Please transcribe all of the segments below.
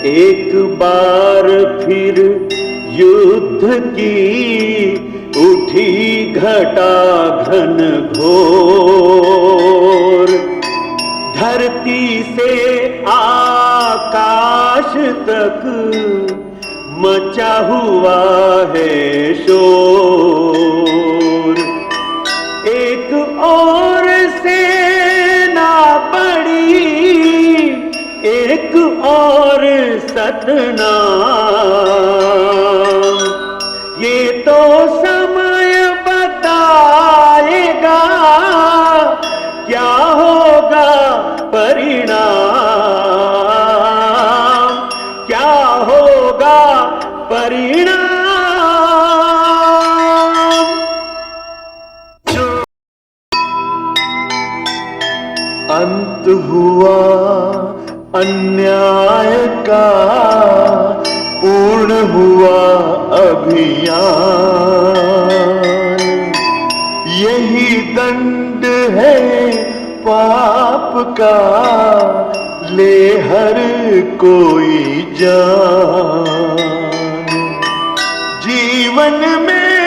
एक बार फिर युद्ध की उठी घटा घन घोर। धरती से आकाश तक मचा हुआ है शोर। एक और सेना बड़ी, एक और सतनाम। ये तो समय बताएगा क्या होगा परिणाम, क्या होगा परिणाम। अंत हुआ अन्याय का, पूर्ण हुआ अभियान। यही दंड है पाप का, ले हर कोई जान। जीवन में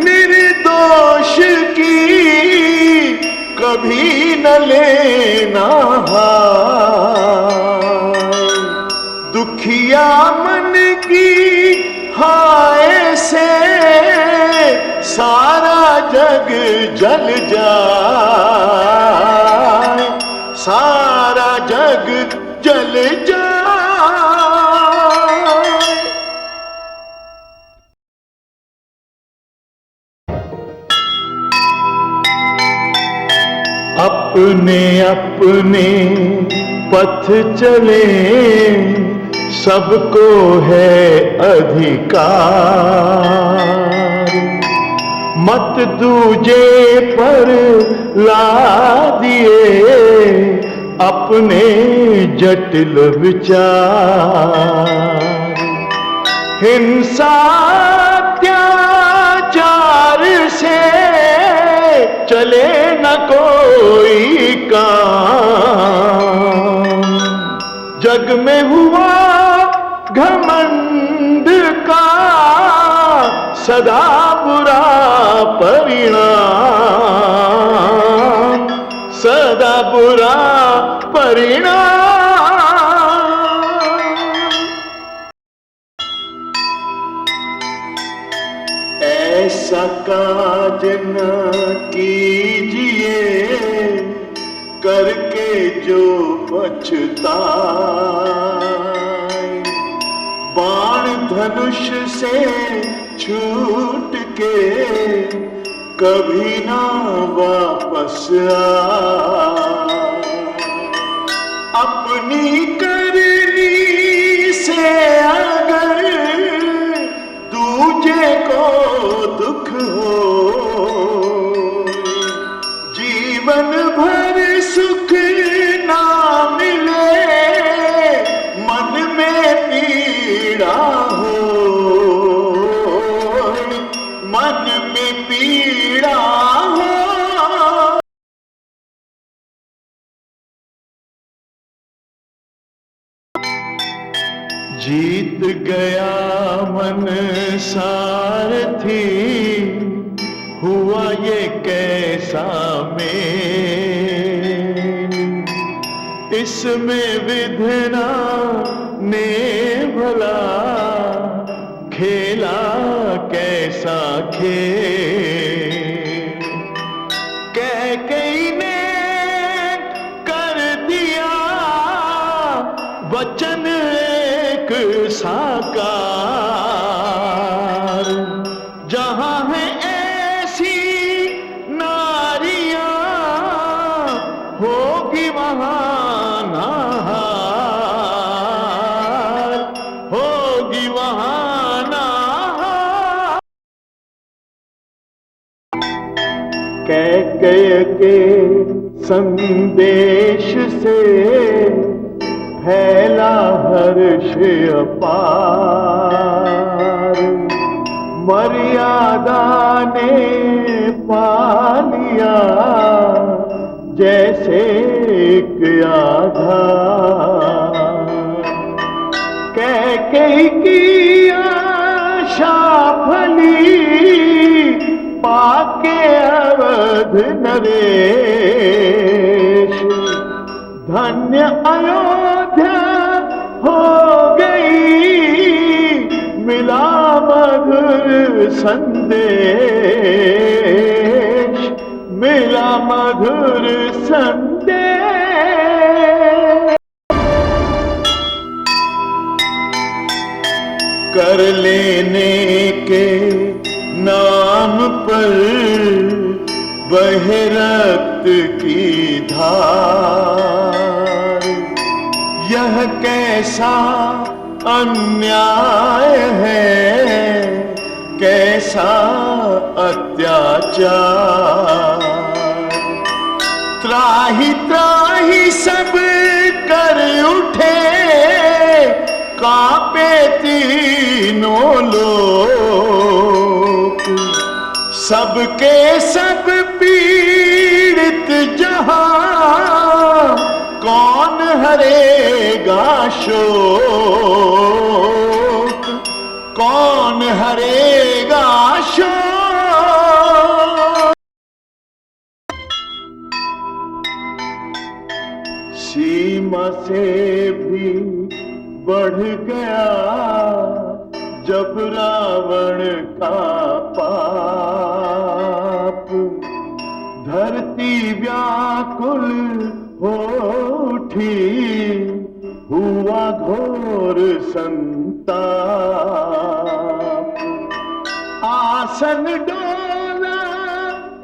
निर्दोष की कभी न लेना हाय। दुखिया मन की हाय से सारा जग जल जाए, सारा जग जल जाए। अपने अपने पथ चले, सबको है अधिकार। मत दूजे पर लादिए अपने जटिल विचार। हिंसा अत्याचार से चले न कोई काम। जग में हुआ घमंड का सदा बुरा परिणाम, सदा बुरा परिणाम। ऐसा काज न कीजिए करके जो पछताए। बाण धनुष से छूट के कभी ना वापस आए। अपनी करनी से अगर दूजे को दुख हो, जीवन भर सुख ना मिले, मन में पीड़ा हो, मन में पीड़ा हो। जीत गया मन सारथी, हुआ ये कैसा मेल। इसमें विधना ने भला खेला कैसा खेल। कैकेयी ने कर दिया वचन एक साकार। जहां है ऐसी नारियां होगी वहां नहार, होगी वहां नहार। कैकेयी के संदेश से फैला हर्ष अपार। मर्यादा ने पा लिया जैसे एक आधार। कैकेयी की आशा फली, पाके अवध नरेश। धन्य अयोध्या हो गई, मिला मधुर संदेश, मिला मधुर संदेश। कर लेने के नाम पर बहे रक्त की धार, यह कैसा अन्याय है, कैसा अत्याचार। त्राही त्राही सब कर उठे, कांपे तीनों लोक। सबके सब पीड़ित जहां, कौन हरेगा शोक, कौन हरेगा शोक। सीमा से भी बढ़ गया जब रावण का पाप। धरती व्याकुल हो उठी, हुआ घोर संताप। आसन डोला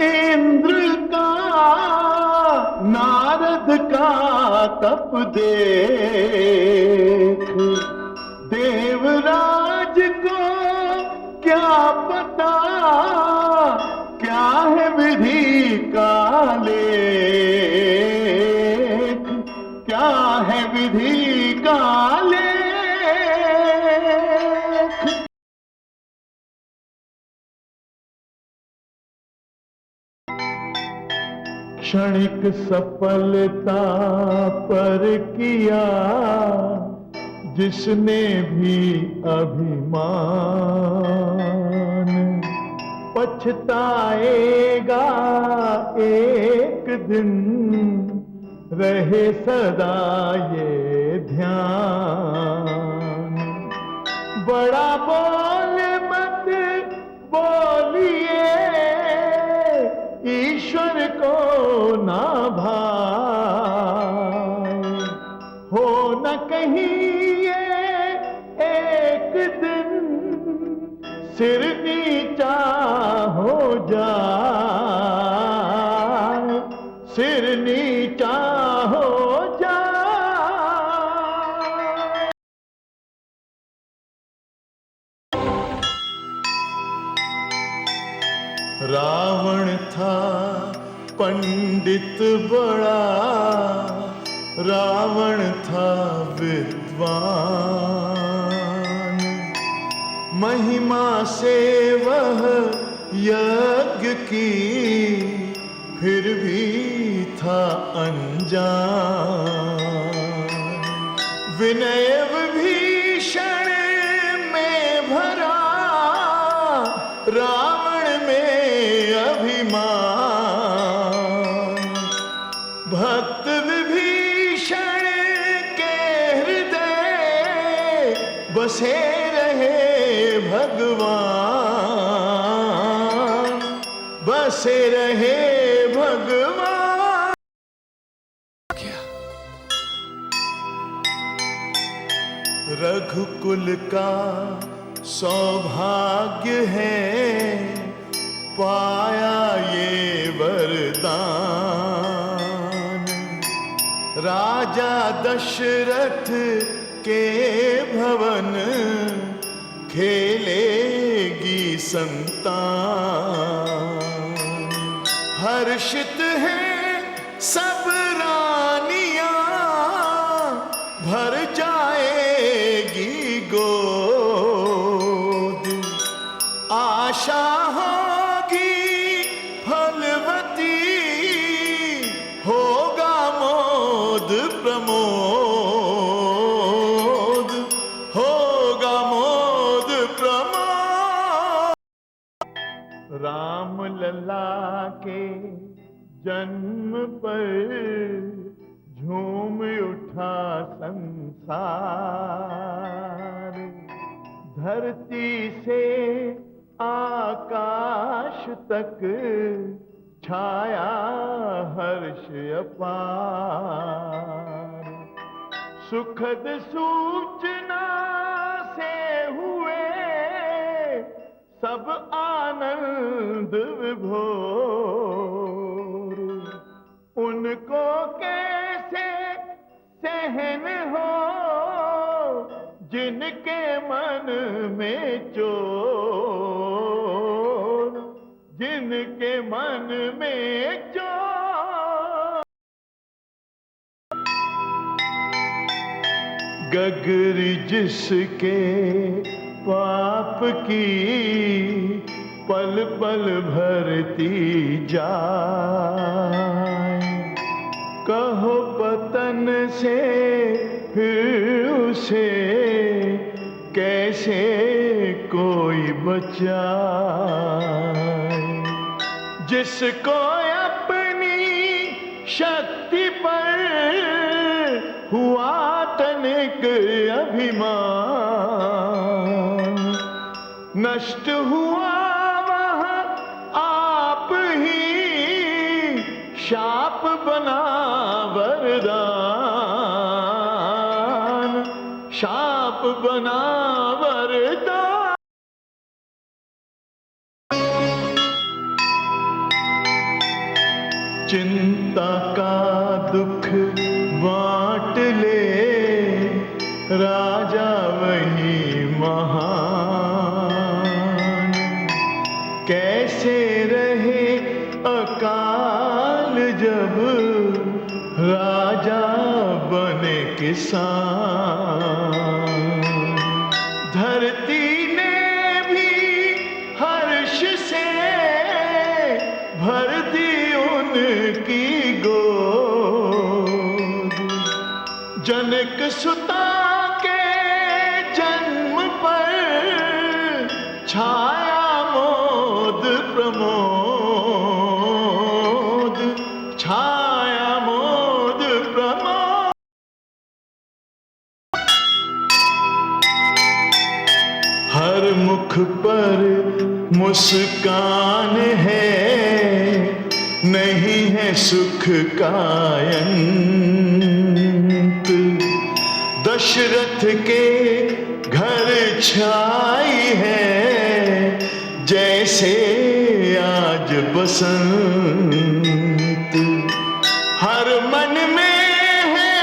इंद्र का, नारद का तप देख। देवराज को क्या पता, क्या है विधि का लेख, क्या है विधि का लेख। क्षणिक सफलता पर किया जिसने भी अभिमान, पछताएगा एक दिन, रहे सदा ये ध्यान। बड़ा बोल मत बोलिए, ईश्वर को ना भाए। हो न कहीं एक दिन सिर नीचा हो जाए, सिर नीचा हो जाए। रावण था पंडित बड़ा, रावण था विद्वान। महिमा से वह यज्ञ की, फिर भी था अनजान। विनय विभीषण में भरा, रावण में अभिमान। भक्त विभीषण के हृदय बसे रहे भगवान, बसे रहे भगवान। रघुकुल का सौभाग्य है, पाया ये वरदान। राजा दशरथ के भवन, खेलेगी संतान। हर्षित है सब रानियां, भर जाएगी गोद। आशा होगी फलवती, होगा मोद प्रमोद, के जन्म पर झूम उठा संसार। धरती से आकाश तक छाया हर्ष अपार। सुखद सूचना से हुए सब आनंद विभोर। उनको कैसे सहन हो जिनके मन में चोर, जिनके मन में चोर। गगर जिसके पाप की पल पल भरती जाए। कहो पतन से फिर उसे कैसे कोई बचाए। जिसको अपनी शक्ति पर हुआ तनिक अभिमान, नष्ट हुआ वह आप ही शाप बना वरदान, शाप बना वरदान। चिंता का दुख बांट ले राजा वही महान। कैसे रहे अकाल जब राजा बने किसान। धरती ने भी हर्ष से भर दी उनकी गोद। जनक सुता के जन्म पर छाया मोद प्रमोद, छाया मोद प्रमोद। हर मुख पर मुस्कान है, नहीं है सुख का अंत। दशरथ के घर छाई है जैसे आज बसंत। हर मन में है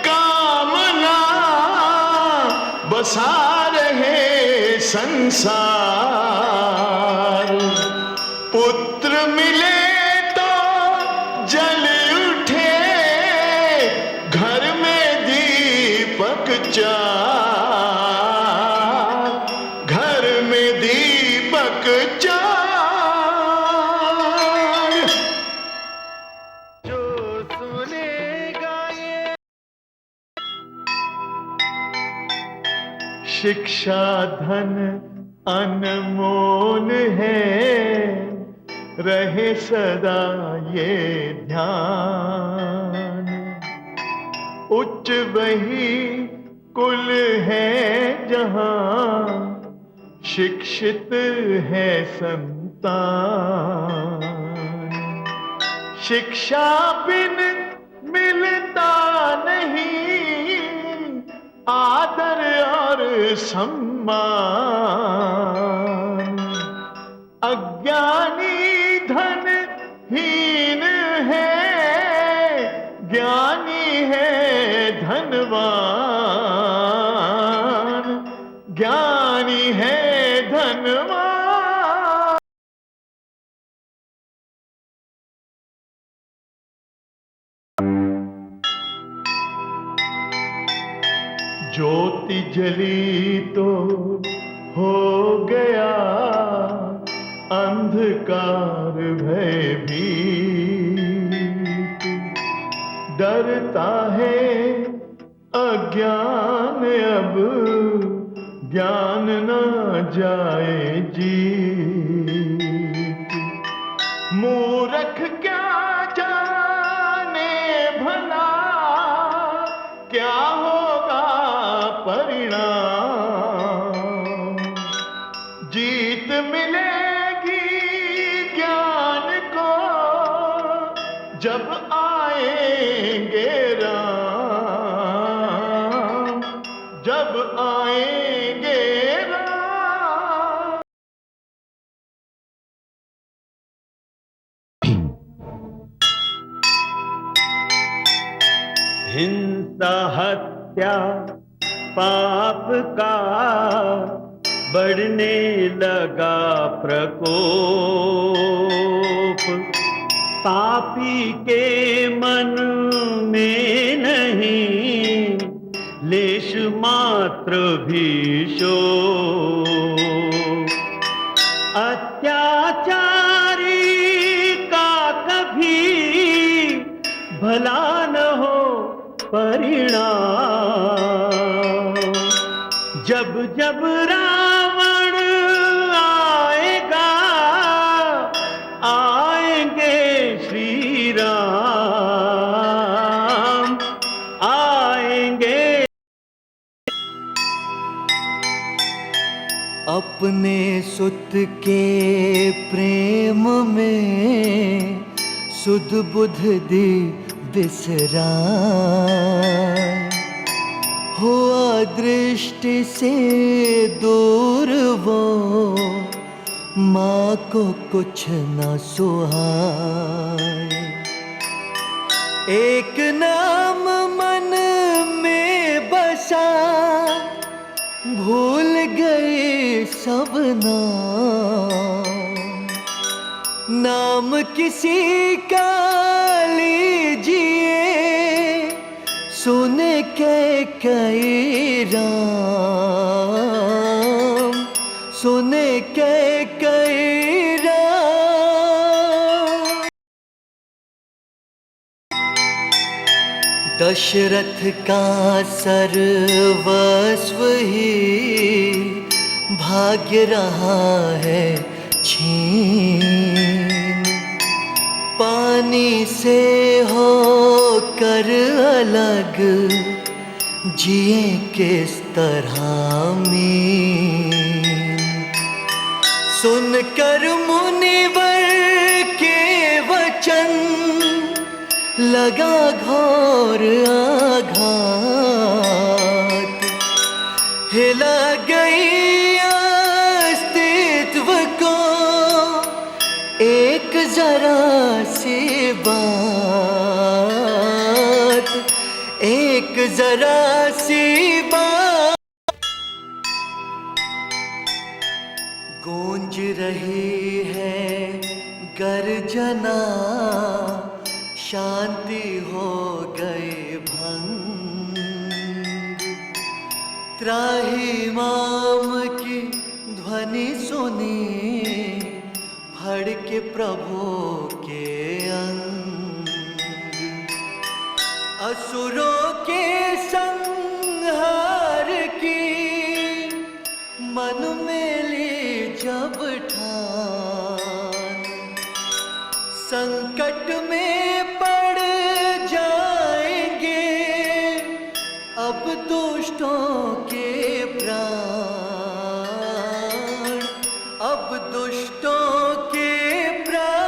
कामना बसा रहे संसार। पुत्र मिले तो जल उठे घर में दीपक चार, घर में दीपक चार। जो सुनेगा ये शिक्षा धन अनमोल है, रहे सदा ये ध्यान। उच्च वही कुल है जहां शिक्षित है संतान। शिक्षा बिन मिलता नहीं आदर और सम्मान। अज्ञानी धन हीन है, ज्ञानी है धनवान, ज्ञानी है धनवान। ज्योति जली तो हो गया अंधकार भयभीत। डरता है अज्ञान अब ज्ञान न जाए जीत। मूर्ख क्या जाने भला क्या होगा परिणाम। जीत मिलेगी ज्ञान को जब आएंगे राम, जब आएंगे राम। हिंसा हत्या पाप का बढ़ने लगा प्रकोप। पापी के मन में नहीं लेश मात्र भी शोक। अत्याचारी का कभी भला न हो परिणाम। जब जब रावण आएगा आएंगे श्री राम, आएंगे। अपने सुत के प्रेम में सुध बुध दी बिसराए। हुआ दृष्टि से दूर वो माँ को कुछ न सुहाए। एक नाम मन में बसा भूल गए सब नाम किसी का लीजिए सुने के कई राम, सुने के कई राम। दशरथ का सर्वस्व ही भाग्य रहा है छीन। पानी से होकर अलग जिए किस तरह मीन। सुनकर मुनिवर के वचन लगा घोर आघात। हिला गई अस्तित्व को एक जरा सी बात, एक जरा सी बात। गूंज रही है गर्जना, शांति हो गई भंग। त्राहिमाम की ध्वनि सुनी भड़के प्रभु के अंग। असुरों के संहार की मन में ली जब ठान। संकट में पड़ जाएंगे अब दुष्टों के प्राण, अब दुष्टों के प्राण।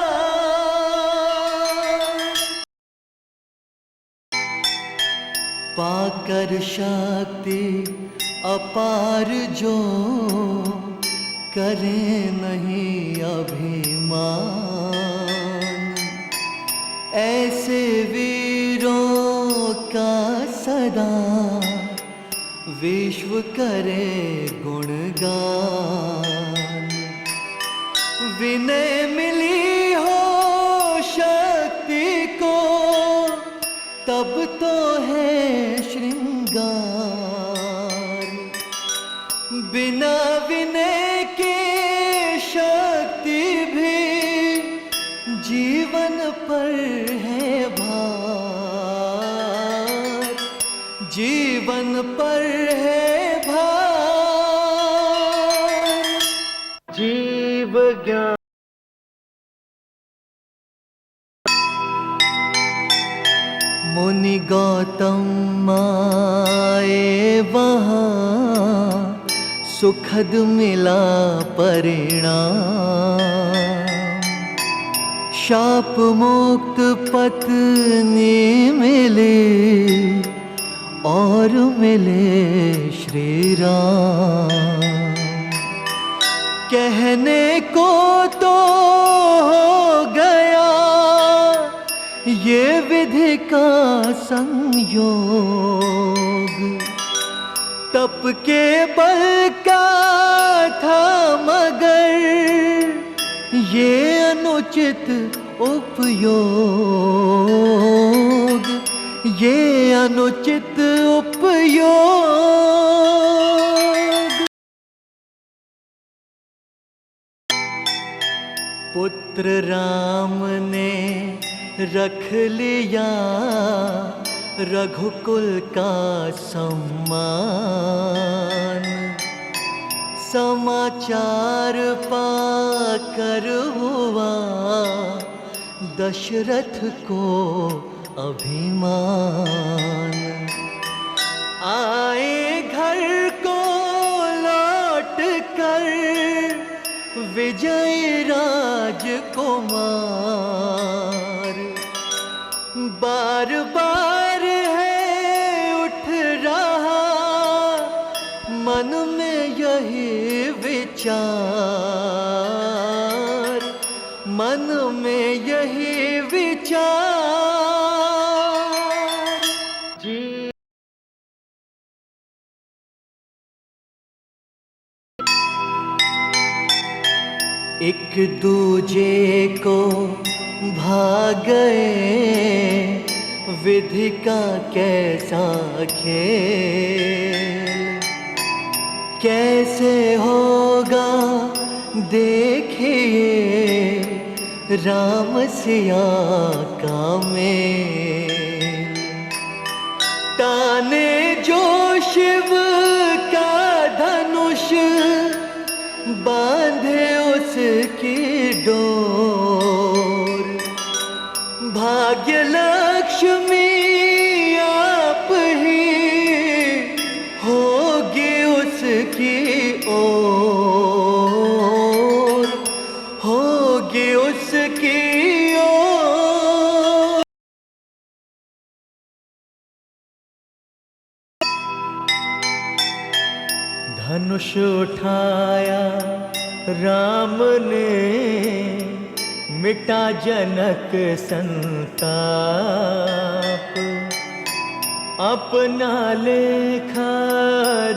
पाकर शक्ति अपार जो करे नहीं अभिमान। ऐसे वीरों का सदा विश्व करे गुणगान। विनय मिली हो शक्ति को तब तो है श्रृंगार। बिना विनय के शक्ति भी जीवन पर है भार, जीवन पर है भार। जीव ज्ञान मुनि गौतम आए वहाँ, सुखद मिला परिणाम। शाप मुक्त पत्नी मिली और मिले श्री राम। कहने को तो हो गया ये विधि का संयोग, तप के बल का था मगर ये अनुचित उपयोग, ये अनुचित उपयोग। पुत्र राम ने रख लिया रघुकुल का सम्मान। समाचार पाकर हुआ दशरथ को अभिमान। आए घर को लौट कर विजय राजकुमार। बार बार है उठ रहा मन में यही विचार, मन में यही विचार। एक दूजे को भाग गए विधि का कैसा खेल। कैसे होगा देखिए राम सिया का मेल। ताने जो शिव का धनुष बांधे उसकी डोर। भाग्य लक्ष्मी आप ही होगी उसकी ओर, होगी उसकी ओर। धनुष उठाया राम ने मिटा जनक संताप। अपना लेखा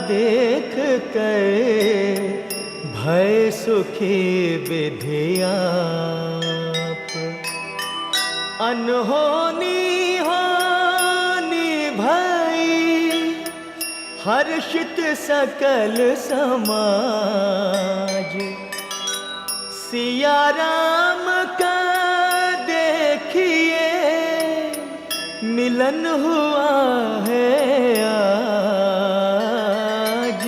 देख कर भय सुखी विधियाप। अनहोनी हानि भई हर्षित सकल समाज। सिया राम का देखिए मिलन हुआ है आज,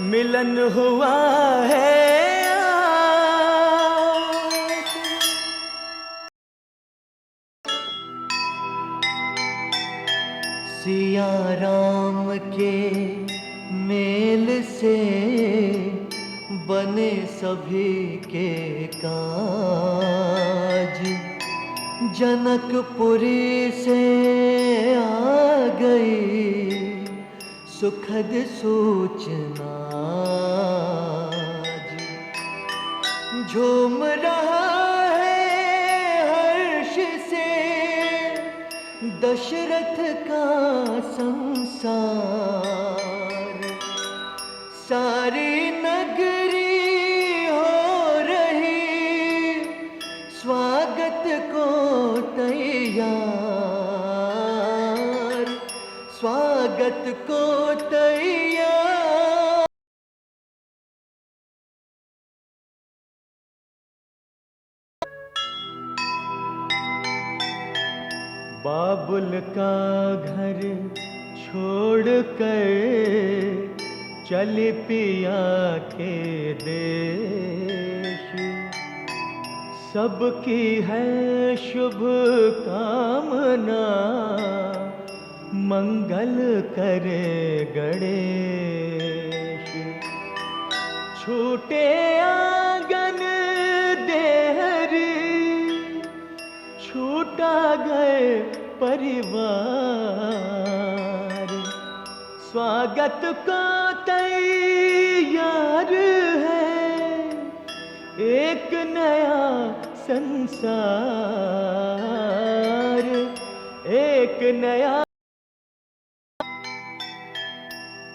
मिलन हुआ है आज। सिया राम के मेल से बने सभी के काज। जनकपुरी से आ गई सुखद सूचना। झूम रहा है हर्ष से दशरथ का संसार। सारी नगरी हो रही स्वागत को तैयार, स्वागत को तैयार। बाबुल का घर छोड़ कर चल पिया के देश। सबकी है शुभ कामना मंगल करे गणेश। छूटे आंगन देहरी, छूटा गए परिवार। स्वागत को तैयार है एक नया संसार, एक नया।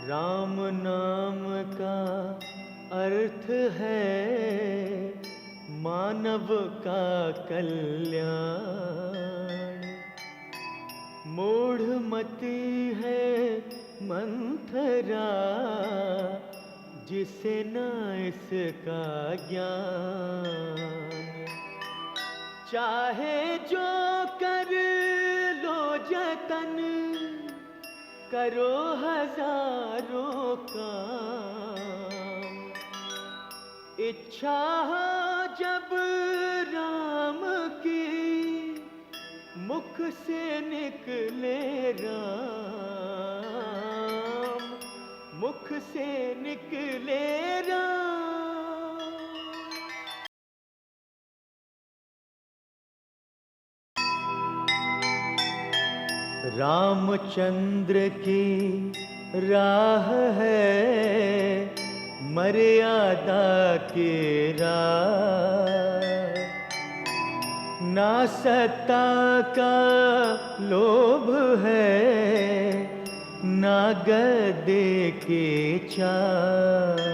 राम नाम का अर्थ है मानव का कल्याण। मूढ़मति है मंथरा जिसे न इसका ज्ञान। चाहे जो कर लो जतन, करो हजारों काम। इच्छा हो जब राम की, मुख से निकले राम, मुख से निकले राम। रामचंद्र की राह है मर्यादा की राह। ना सत्ता का लोभ है, ना गद्दे की चाह।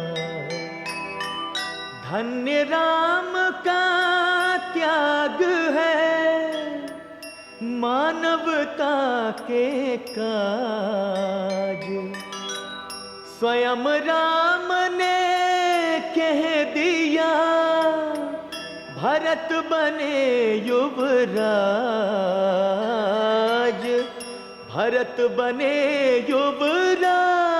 धन्य राम का त्याग है मानवता के काज। स्वयं राम ने कह दिया भरत बने युवराज, भरत बने युवराज।